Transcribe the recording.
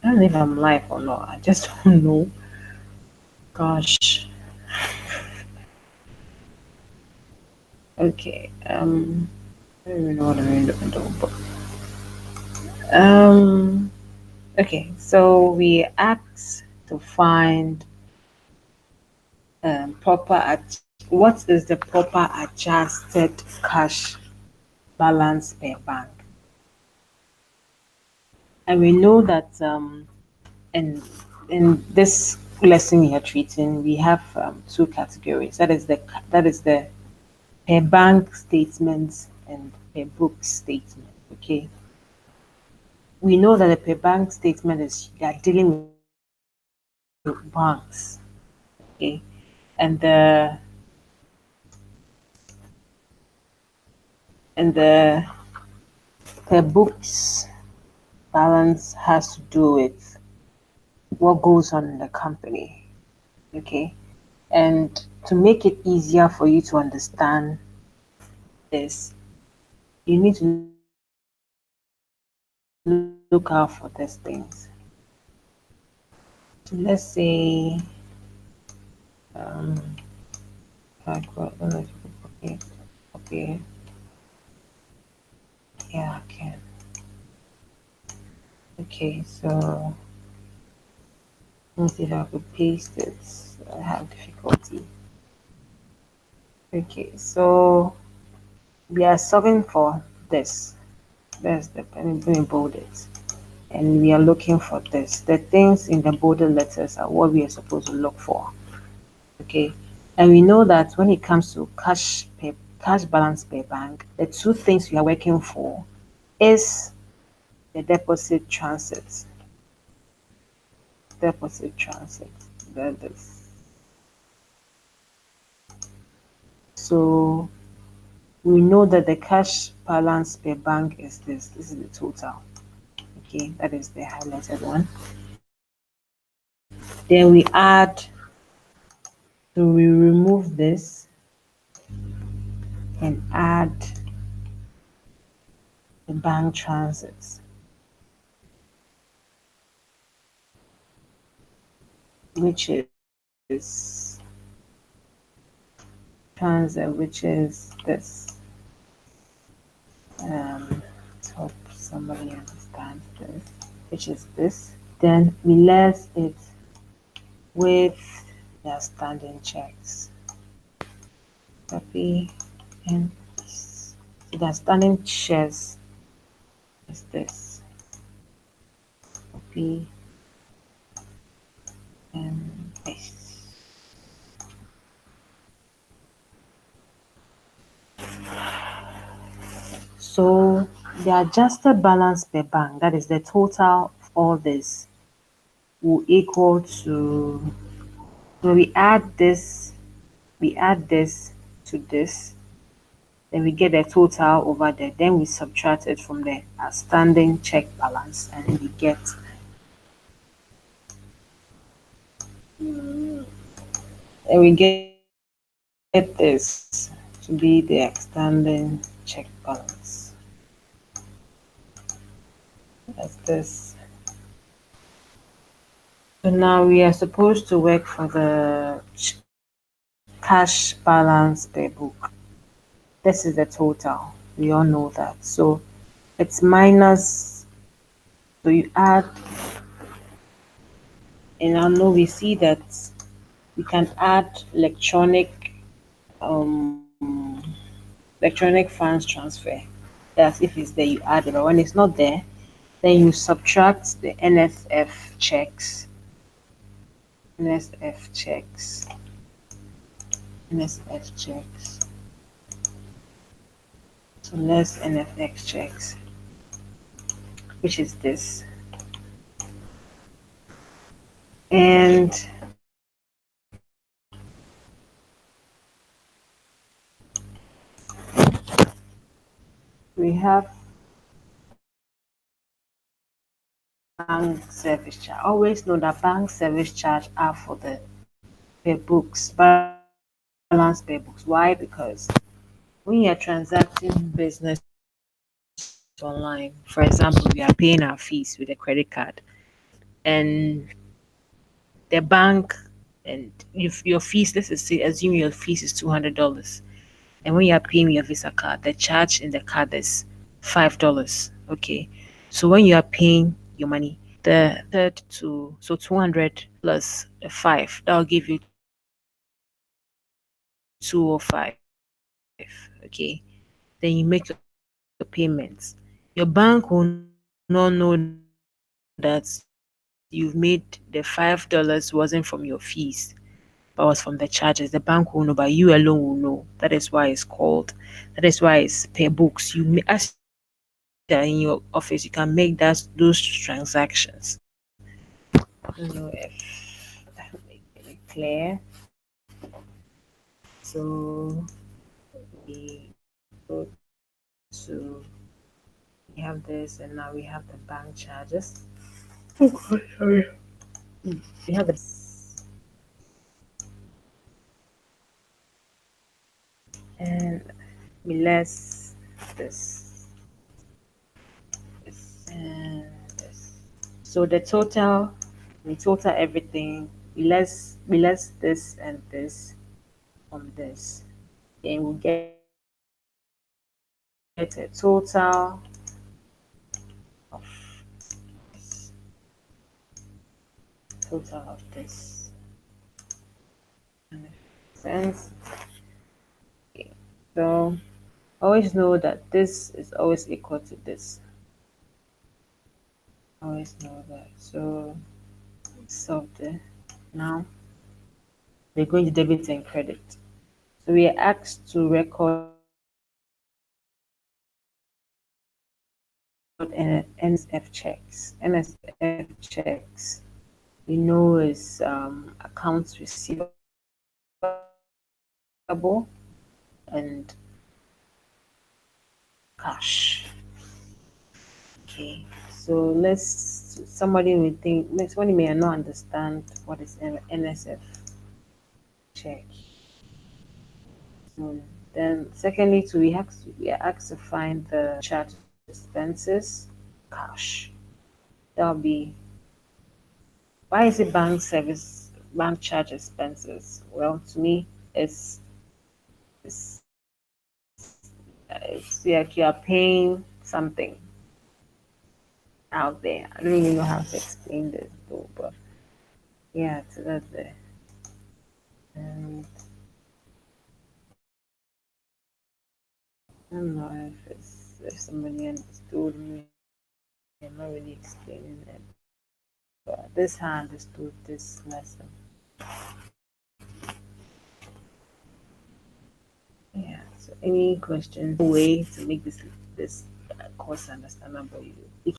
I don't know if I'm live or not. I just don't know. Gosh. Okay. I don't even know what I'm in the middle, but um. Okay. So we asked to find proper at what is the proper adjusted cash balance per bank, and we know that in this lesson we are treating, we have two categories. That is the per bank statements and per book statement. Okay, we know that a per bank statement is you are dealing with banks. Okay, and the per books balance has to do with what goes on in the company. Okay, and to make it easier for you to understand this, you need to look out for these things. So let's say, um, like what? Okay, okay, yeah, I can. Okay, so let me see if I could paste it. I have difficulty. Okay, so we are solving for this. That's the pen being bolded. And we are looking for this. The things in the bolded letters are what we are supposed to look for. Okay. And we know that when it comes to cash balance per bank, the two things we are working for is the deposit transit. That is. So we know that the cash balance per bank is this. This is the total. Okay, that is the highlighted one. Then we add, so we remove this and add the bank transits, which is transit, which is this. Um, hope somebody understands this, which is this. Then we left it with the standing checks. Copy and paste. So the standing shares is this. Copy and paste. So the adjusted balance per bank, that is the total of all this, will equal to, when we add this to this, then we get the total over there. Then we subtract it from the outstanding check balance, and we get this to be the outstanding check balance. That's this. So now we are supposed to work for the cash balance per book. This is the total. We all know that. So it's minus, so you add, and I know we see that we can add electronic funds transfer. That's if it's there, you add it. But when it's not there, then you subtract the NSF checks, NSF checks. So less NFX checks, which is this. And we have bank service charge. Always know that bank service charge are for the per books balance per book. pounds per books. Why? Because when you're transacting business online, for example, we are paying our fees with a credit card, and the bank, and if your fees, let's just say, assume your fees is $200, and when you are paying with your Visa card, the charge in the card is $5. Okay, so when you are paying your money, the third to so 200 plus the five, that will give you 205. Okay, then you make your payments. Your bank will not know that you've made the $5 wasn't from your fees, but was from the charges. The bank will know, but you alone will know. That is why it's called. That is why it's per books. As you are in your office, you can make those transactions. I don't know if that make it clear. So we go to, we have this, and now we have the bank charges. We have this, and we less this, and this. So the total, we total everything. We less this and this from this, and we'll get a total of total of this. And it makes sense. Okay. So always know that this is always equal to this. Always know that. So solve the now we're going to debit and credit. So we are asked to record NSF checks. We know is accounts receivable and cash. Okay, so somebody may not understand what is NSF check. So then, secondly, we are asked to find the charge expenses cash. That'll be, why is it bank charge expenses? Well, to me, it's it's like you are paying something out there. I don't even know how to explain this though, but yeah, so that's there. And I don't know if somebody understood me. I'm not really explaining it, but this is how I understood this lesson. Yeah. So any questions? Way to make this course understandable. You